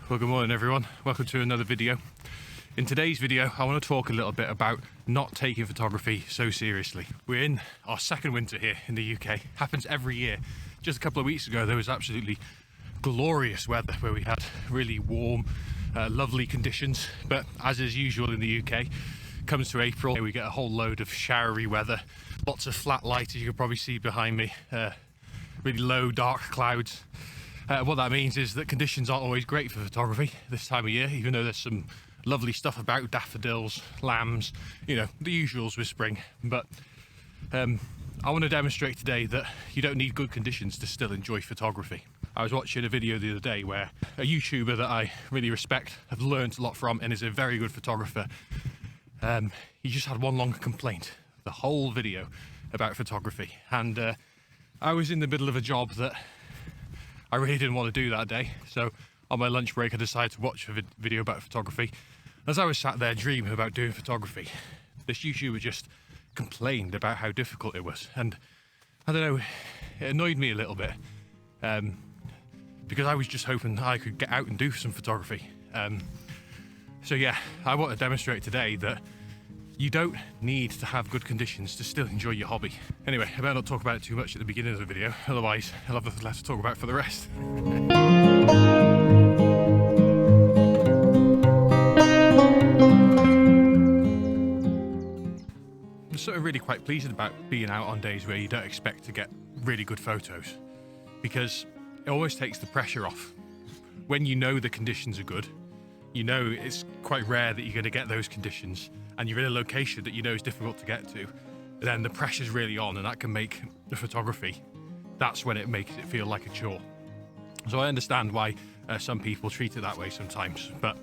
Well, good morning everyone, welcome to another video. In today's video I want to talk a little bit about not taking photography so seriously. We're in our second winter here in the UK, happens every year. Just a couple of weeks ago there was absolutely glorious weather where we had really warm, lovely conditions, but as is usual in the UK, comes to April we get a whole load of showery weather, lots of flat light as you can probably see behind me, really low dark clouds. What that means is that conditions aren't always great for photography this time of year, even though there's some lovely stuff about daffodils, lambs, you know, the usuals with spring. But I want to demonstrate today that you don't need good conditions to still enjoy photography. I was watching a video the other day where a YouTuber that I really respect, have learned a lot from, and is a very good photographer. He just had one long complaint, the whole video about photography. And I was in the middle of a job that I really didn't want to do that day, so on my lunch break I decided to watch a video about photography. As I was sat there dreaming about doing photography, this YouTuber just complained about how difficult it was, and I don't know, it annoyed me a little bit, because I was just hoping I could get out and do some photography. So yeah, I want to demonstrate today that you don't need to have good conditions to still enjoy your hobby. Anyway, I better not talk about it too much at the beginning of the video, otherwise I'll have nothing left to talk about for the rest. I'm sort of really quite pleased about being out on days where you don't expect to get really good photos, because it always takes the pressure off. When you know the conditions are good, you know it's quite rare that you're going to get those conditions, and you're in a location that you know is difficult to get to, then the pressure's really on, and that can make the photography, that's when it makes it feel like a chore. So I understand why some people treat it that way sometimes, but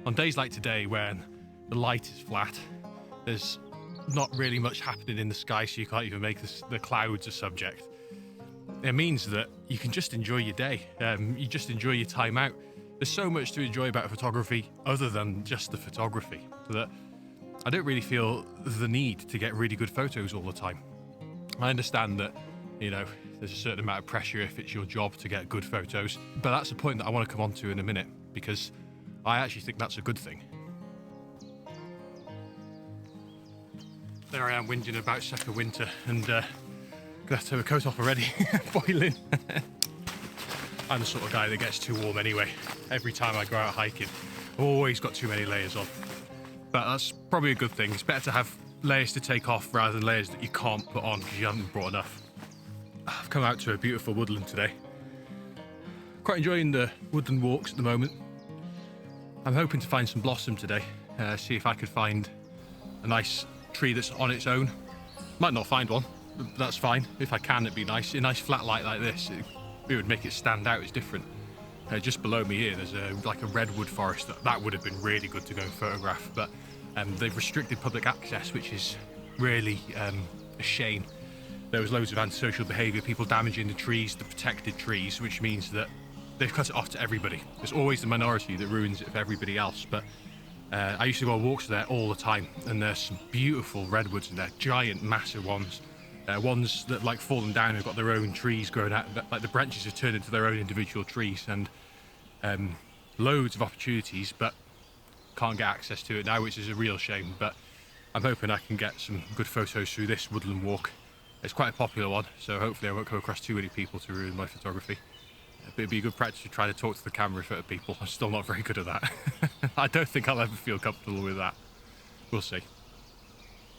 on days like today when the light is flat, there's not really much happening in the sky, so you can't even make the clouds a subject. It means that you can just enjoy your day, you just enjoy your time out. There's so much to enjoy about photography other than just the photography, that I don't really feel the need to get really good photos all the time. I understand that, you know, there's a certain amount of pressure if it's your job to get good photos, but that's a point that I want to come on to in a minute, because I actually think that's a good thing. There I am whinging about second winter, and gonna have to have a coat off already, boiling. I'm the sort of guy that gets too warm anyway. Every time I go out hiking, I've always got too many layers on. But that's probably a good thing. It's better to have layers to take off rather than layers that you can't put on because you haven't brought enough. I've come out to a beautiful woodland today. Quite enjoying the woodland walks at the moment. I'm hoping to find some blossom today. See if I could find a nice tree that's on its own. Might not find one, but that's fine. If I can, it'd be nice. A nice flat light like this, it would make it stand out. It's different. Just below me here there's like a redwood forest that would have been really good to go and photograph, but they've restricted public access, which is really a shame. There was loads of antisocial behaviour, people damaging the trees, the protected trees, which means that they've cut it off to everybody. There's always the minority that ruins it for everybody else, but I used to go on walks there all the time, and there's some beautiful redwoods in there, giant massive ones. Ones that like fallen down have got their own trees growing out, like the branches have turned into their own individual trees, and loads of opportunities, but can't get access to it now, which is a real shame. But I'm hoping I can get some good photos through this woodland walk. It's quite a popular one, so hopefully I won't come across too many people to ruin my photography. But it'd be a good practice to try to talk to the camera in front of people. I'm still not very good at that. I don't think I'll ever feel comfortable with that. We'll see.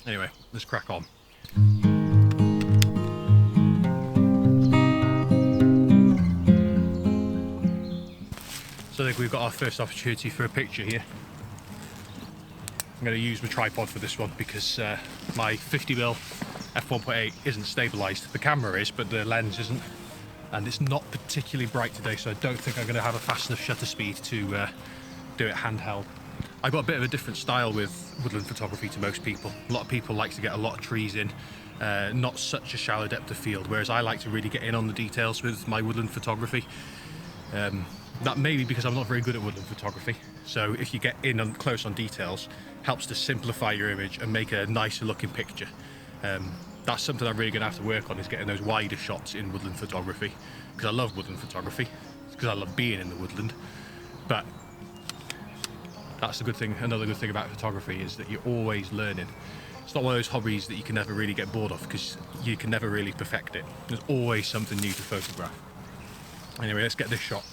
Anyway, let's crack on. So I think we've got our first opportunity for a picture here. I'm going to use my tripod for this one because my 50mm f1.8 isn't stabilised. The camera is, but the lens isn't. And it's not particularly bright today, so I don't think I'm going to have a fast enough shutter speed to do it handheld. I've got a bit of a different style with woodland photography to most people. A lot of people like to get a lot of trees in, not such a shallow depth of field, whereas I like to really get in on the details with my woodland photography. That may be because I'm not very good at woodland photography, so if you get in on close on details, helps to simplify your image and make a nicer looking picture. That's something I'm really going to have to work on, is getting those wider shots in woodland photography, because I love woodland photography, because I love being in the woodland, but That's the good thing. Another good thing about photography is that you're always learning. It's not one of those hobbies that you can never really get bored of because you can never really perfect it. There's always something new to photograph. Anyway, let's get this shot.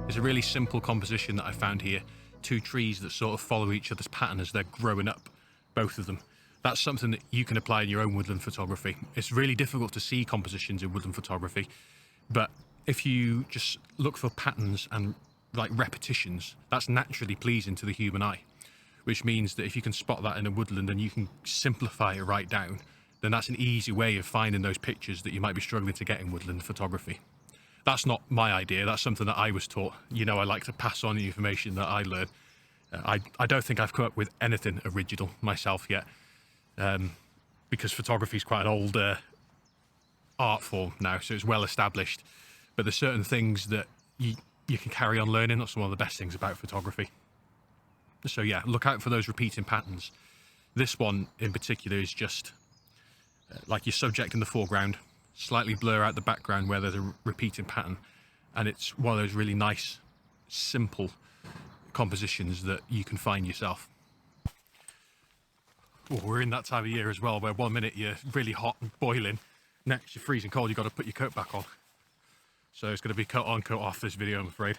It's a really simple composition that I found here. Two trees that sort of follow each other's pattern as they're growing up, both of them. That's something that you can apply in your own woodland photography. It's really difficult to see compositions in woodland photography, but if you just look for patterns and like repetitions, that's naturally pleasing to the human eye, which means that if you can spot that in a woodland and you can simplify it right down, then that's an easy way of finding those pictures that you might be struggling to get in woodland photography. That's not my idea, that's something that I was taught. You know, I like to pass on the information that I learn. I don't think I've come up with anything original myself yet, because photography is quite an old art form now, so it's well established. But there's certain things that you can carry on learning. That's one of the best things about photography. So yeah, look out for those repeating patterns. This one in particular is just like your subject in the foreground, slightly blur out the background where there's a repeating pattern, and it's one of those really nice, simple compositions that you can find yourself. Oh, we're in that time of year as well, where 1 minute you're really hot and boiling, next you're freezing cold, you've got to put your coat back on. So it's going to be coat on, coat off this video, I'm afraid.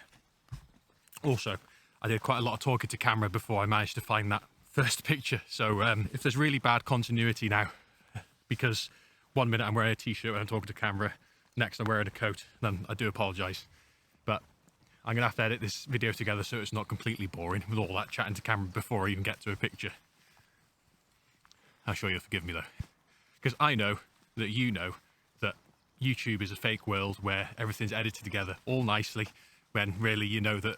Also, I did quite a lot of talking to camera before I managed to find that first picture. So if there's really bad continuity now, because 1 minute I'm wearing a t-shirt when I'm talking to camera, next I'm wearing a coat, then I do apologise. But I'm going to have to edit this video together so it's not completely boring with all that chatting to camera before I even get to a picture. I'm sure you'll forgive me though, because I know that you know that YouTube is a fake world where everything's edited together all nicely, when really you know that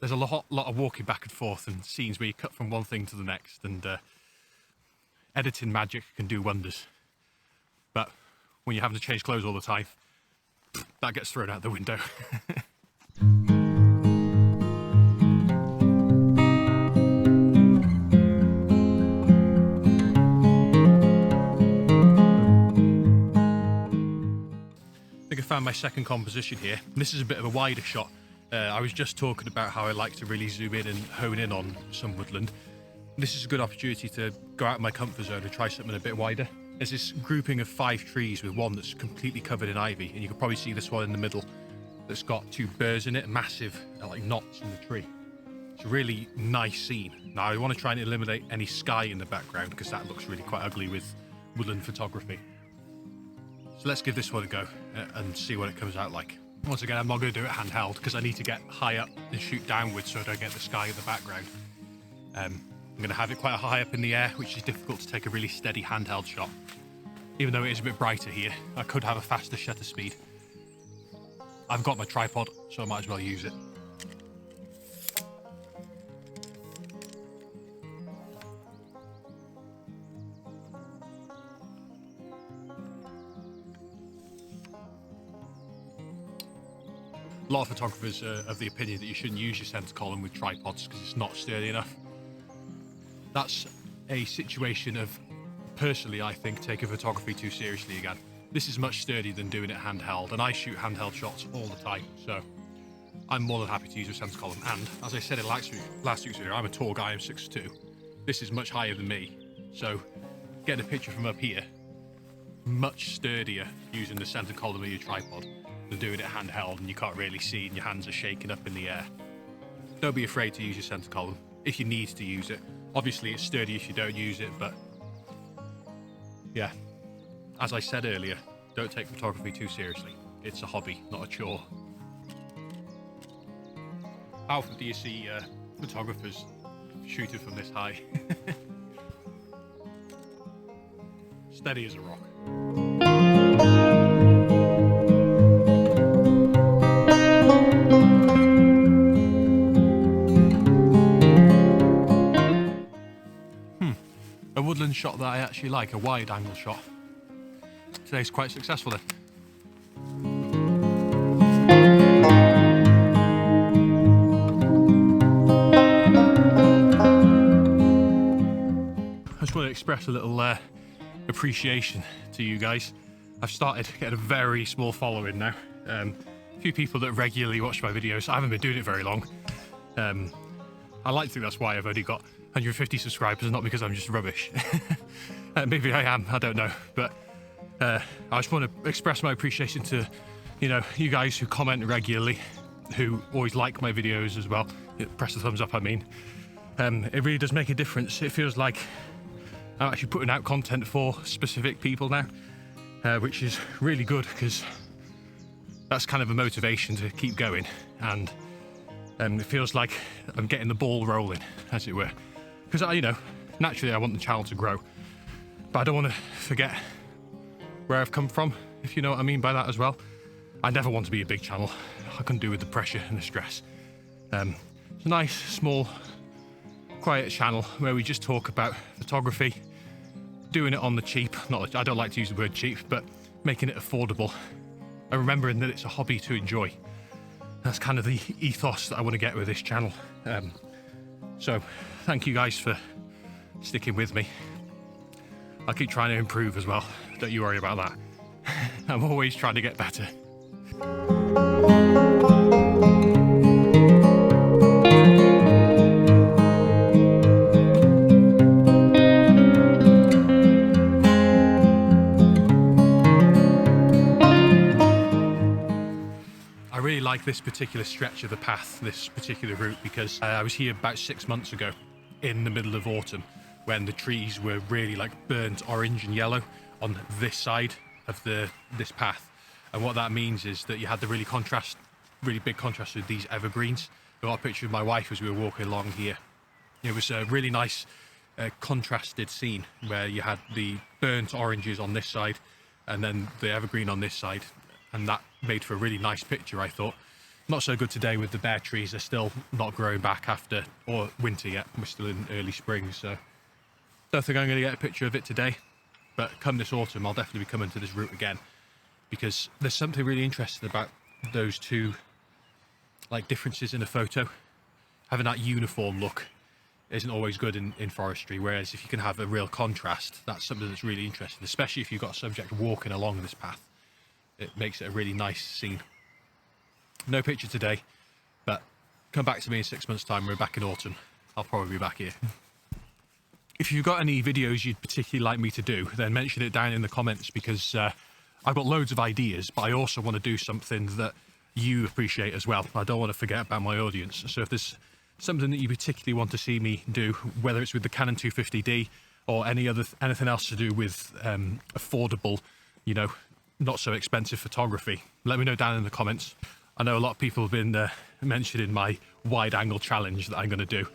there's a lot of walking back and forth and scenes where you cut from one thing to the next, and editing magic can do wonders. But when you're having to change clothes all the time, that gets thrown out the window. I think I found my second composition here. This is a bit of a wider shot. I was just talking about how I like to really zoom in and hone in on some woodland. This is a good opportunity to go out of my comfort zone and try something a bit wider. There's this grouping of 5 trees with one that's completely covered in ivy, and you can probably see this one in the middle that's got 2 birds in it, massive like knots in the tree. It's a really nice scene. Now I want to try and eliminate any sky in the background because that looks really quite ugly with woodland photography. So let's give this one a go and see what it comes out like. Once again, I'm not going to do it handheld because I need to get high up and shoot downwards so I don't get the sky in the background. I'm going to have it quite high up in the air, which is difficult to take a really steady handheld shot. Even though it is a bit brighter here, I could have a faster shutter speed. I've got my tripod, so I might as well use it. A lot of photographers are of the opinion that you shouldn't use your center column with tripods because it's not sturdy enough. That's a situation of, personally, I think, taking photography too seriously again. This is much sturdier than doing it handheld, and I shoot handheld shots all the time, so I'm more than happy to use a center column. And as I said in last week's video, I'm a tall guy, I'm 6'2". This is much higher than me, so getting a picture from up here, much sturdier using the center column of your tripod than doing it handheld and you can't really see and your hands are shaking up in the air. Don't be afraid to use your center column if you need to use it. Obviously it's sturdy if you don't use it, but yeah, as I said earlier, don't take photography too seriously. It's a hobby, not a chore. How often do you see photographers shooting from this high? Steady as a rock. A woodland shot that I actually like, a wide angle shot. Today's quite successful then. I just want to express a little appreciation to you guys. I've started getting a very small following now. A few people that regularly watch my videos. I haven't been doing it very long. I like to think that's why I've only got 150 subscribers, not because I'm just rubbish. Maybe I am, I don't know. But I just want to express my appreciation to, you guys who comment regularly, who always like my videos as well. Press the thumbs up, I mean. It really does make a difference. It feels like I'm actually putting out content for specific people now, which is really good because that's kind of a motivation to keep going. And it feels like I'm getting the ball rolling, as it were. Because, naturally I want the channel to grow, but I don't want to forget where I've come from, if you know what I mean by that as well. I never want to be a big channel. I couldn't do with the pressure and the stress. It's a nice, small, quiet channel where we just talk about photography, doing it on the cheap. I don't like to use the word cheap, but making it affordable and remembering that it's a hobby to enjoy. That's kind of the ethos that I want to get with this channel. So thank you guys for sticking with me. I'll keep trying to improve as well. Don't you worry about that. I'm always trying to get better. I really like this particular stretch of the path, this particular route, because I was here about 6 months ago in the middle of autumn when the trees were really like burnt orange and yellow on this side of this path. And what that means is that you had the really big contrast with these evergreens. I got a picture of my wife as we were walking along here. It was a really nice contrasted scene where you had the burnt oranges on this side and then the evergreen on this side. And that made for a really nice picture, I thought. Not so good today with the bare trees. They're still not growing back after or winter yet. We're still in early spring, so don't think I'm going to get a picture of it today. But come this autumn, I'll definitely be coming to this route again, because there's something really interesting about those two differences in a photo. Having that uniform look isn't always good in forestry, whereas if you can have a real contrast, that's something that's really interesting, especially if you've got a subject walking along this path. It makes it a really nice scene. No picture today, but come back to me in 6 months' time. We're back in autumn. I'll probably be back here. If you've got any videos you'd particularly like me to do, then mention it down in the comments, because I've got loads of ideas, but I also want to do something that you appreciate as well. I don't want to forget about my audience. So if there's something that you particularly want to see me do, whether it's with the Canon 250D or anything else to do with affordable, not so expensive photography, let me know down in the comments. I know a lot of people have been mentioning my wide angle challenge that I'm going to do.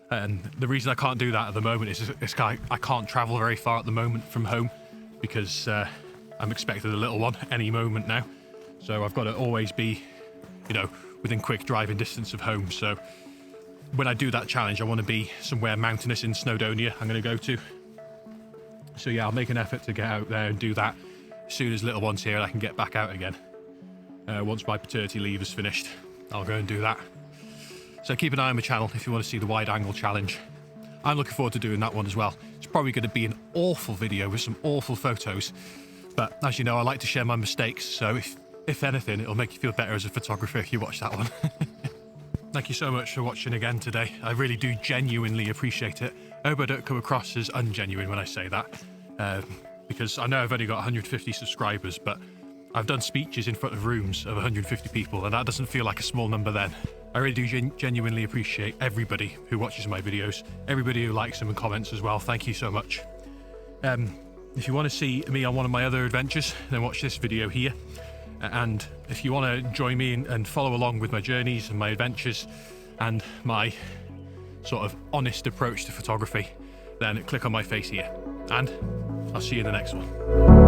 And the reason I can't do that at the moment is I can't travel very far at the moment from home, because I'm expecting a little one any moment now. So I've got to always be, within quick driving distance of home. So when I do that challenge, I want to be somewhere mountainous in Snowdonia I'm going to go to. So yeah, I'll make an effort to get out there and do that as soon as little one's here and I can get back out again. Once my paternity leave is finished, I'll go and do that. So keep an eye on my channel if you want to see the wide angle challenge. I'm looking forward to doing that one as well. It's probably going to be an awful video with some awful photos, but as you know, I like to share my mistakes, so if anything, it'll make you feel better as a photographer if you watch that one. Thank you so much for watching again today. I really do genuinely appreciate it. I hope I don't come across as ungenuine when I say that, because I know I've only got 150 subscribers, but I've done speeches in front of rooms of 150 people, and that doesn't feel like a small number then. I really do genuinely appreciate everybody who watches my videos, everybody who likes them and comments as well. Thank you so much. If you want to see me on one of my other adventures, then watch this video here. And if you want to join me and follow along with my journeys and my adventures, and my sort of honest approach to photography, then click on my face here, and I'll see you in the next one.